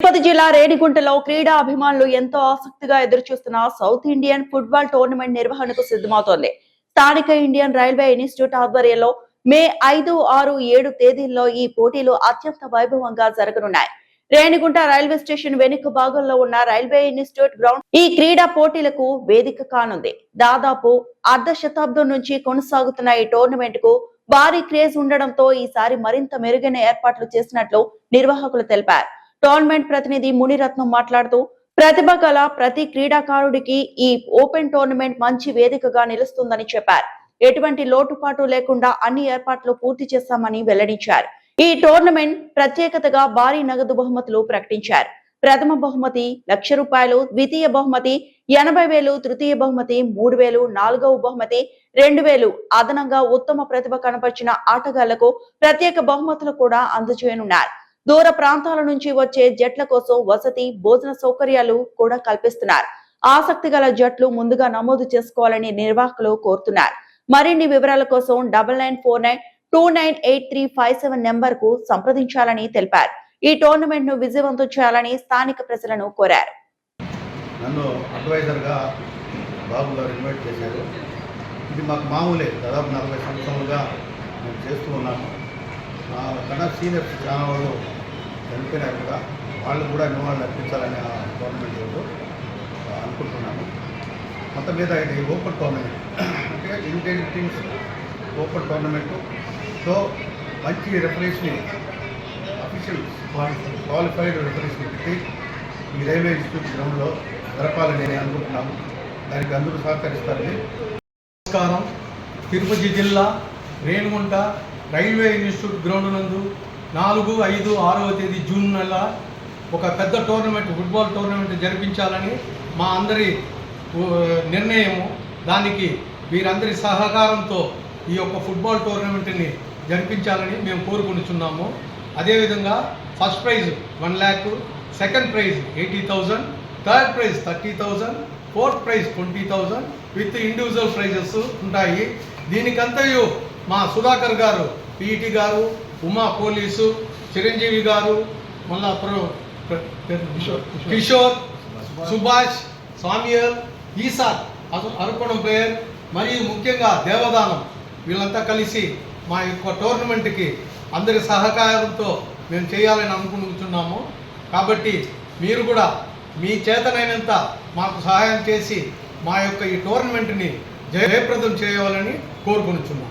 తిరుపతి జిల్లా రేణిగుంటలో క్రీడా అభిమానులు ఎంతో ఆసక్తిగా ఎదురుచూస్తున్న సౌత్ ఇండియన్ ఫుట్బాల్ టోర్నమెంట్ నిర్వహణకు సిద్ధమవుతోంది. స్థానిక ఇండియన్ రైల్వే ఇన్స్టిట్యూట్ ఆధ్వర్యంలో మే 5, 6, 7 తేదీల్లో ఈ పోటీలు అత్యంత వైభవంగా జరగనున్నాయి. రేణిగుంట రైల్వే స్టేషన్ వెనుక భాగంలో ఉన్న రైల్వే ఇన్స్టిట్యూట్ గ్రౌండ్ ఈ క్రీడా పోటీలకు వేదిక కానుంది. దాదాపు అర్ధ శతాబ్దం నుంచి కొనసాగుతున్న ఈ టోర్నమెంట్ కు భారీ క్రేజ్ ఉండడంతో ఈసారి మరింత మెరుగైన ఏర్పాట్లు చేసినట్లు నిర్వాహకులు తెలిపారు. టోర్నమెంట్ ప్రతినిధి మునిరత్నం మాట్లాడుతూ ప్రతిభ గల ప్రతి క్రీడాకారుడికి ఈ ఓపెన్ టోర్నమెంట్ మంచి వేదికగా నిలుస్తుందని చెప్పారు. ఎటువంటి లోటుపాటు లేకుండా అన్ని ఏర్పాట్లు పూర్తి చేశామని వెల్లడించారు. ఈ టోర్నమెంట్ ప్రత్యేకతగా భారీ నగదు బహుమతులు ప్రకటించారు. ప్రథమ బహుమతి ₹1,00,000, ద్వితీయ బహుమతి 80,000, తృతీయ బహుమతి 3,000, నాలుగవ బహుమతి 2,000. అదనంగా ఉత్తమ ప్రతిభ కనపరిచిన ఆటగాళ్లకు ప్రత్యేక బహుమతులు కూడా అందజేయనున్నారు. దూర ప్రాంతాల నుంచి వచ్చే జట్ల కోసం వసతి, భోజన సౌకర్యాలు కూడా కల్పిస్తున్నారు. ఆసక్తి గల జట్లు ముందుగా నమోదు చేసుకోవాలని నిర్వాహకులు కోరుతున్నారు. మరిన్ని వివరాల కోసం 9949298357 నెంబర్ కు సంప్రదించాలని తెలిపారు. ఈ టోర్నమెంట్ ను విజయవంతం చేయాలని స్థానిక ప్రజలను కోరారు. నన్ను అడ్వైజర్ గా బాబు గారు ఇన్వైట్ చేశారు. ఇది మాకు మామూలే, దాదాపు 40 సంవత్సరాలుగా మేము చేస్తూ ఉన్నాము. కన్నా సీనియర్స్ చాలా వాళ్ళు చనిపోయినారు కూడా, వాళ్ళు కూడా నివాళులు అర్పించాలని ఆ టోర్నమెంట్ అనుకుంటున్నాను. మొత్తం మీద ఇది ఓపెన్ టోర్నమెంట్, అంటే ఇండియన్ టీమ్స్ ఓపెన్ టోర్నమెంట్తో మంచి రెఫరీస్ని, అఫీషియల్ క్వాలిఫైడ్ రెఫరీస్ని పెట్టి ఈ రైల్వే ఇన్స్టిట్యూట్ గ్రౌండ్లో జరపాలని నేను అనుకుంటున్నాను. దానికి అందరూ సహకరిస్తారని. నమస్కారం. తిరుపతి జిల్లా రేణిగుంట రైల్వే ఇన్స్టిట్యూట్ గ్రౌండ్ నందు 4, 5, 6వ తేదీ జూన్ నెల ఒక పెద్ద టోర్నమెంట్, ఫుట్బాల్ టోర్నమెంట్ జరిపించాలని మా అందరి నిర్ణయము. దానికి వీరందరి సహకారంతో ఈ యొక్క ఫుట్బాల్ టోర్నమెంట్ని జరిపించాలని మేము కోరుకుంటున్నాము. అదేవిధంగా first prize 1 lakh, second prize 80,000, third prize 30,000, fourth prize 20,000 with individual prizes ఉంటాయి. దీనికంతయు మా సుధాకర్ గారు, పీఈటీ గారు, ఉమా పోలీసు, చిరంజీవి గారు, మళ్ళా కిషోర్, సుభాష్, సామ్యుయల్, ఈసా, అరుకోణం ప్లేయర్ మరియు ముఖ్యంగా దేవదానం, వీళ్ళంతా కలిసి మా యొక్క టోర్నమెంట్కి అందరి సహకారంతో మేము చేయాలని అనుకుంటున్నాము. కాబట్టి మీరు కూడా మీ చేతనైనంత మాకు సహాయం చేసి మా యొక్క ఈ టోర్నమెంట్ని జయప్రదం చేయాలని కోరుకుంటున్నాము.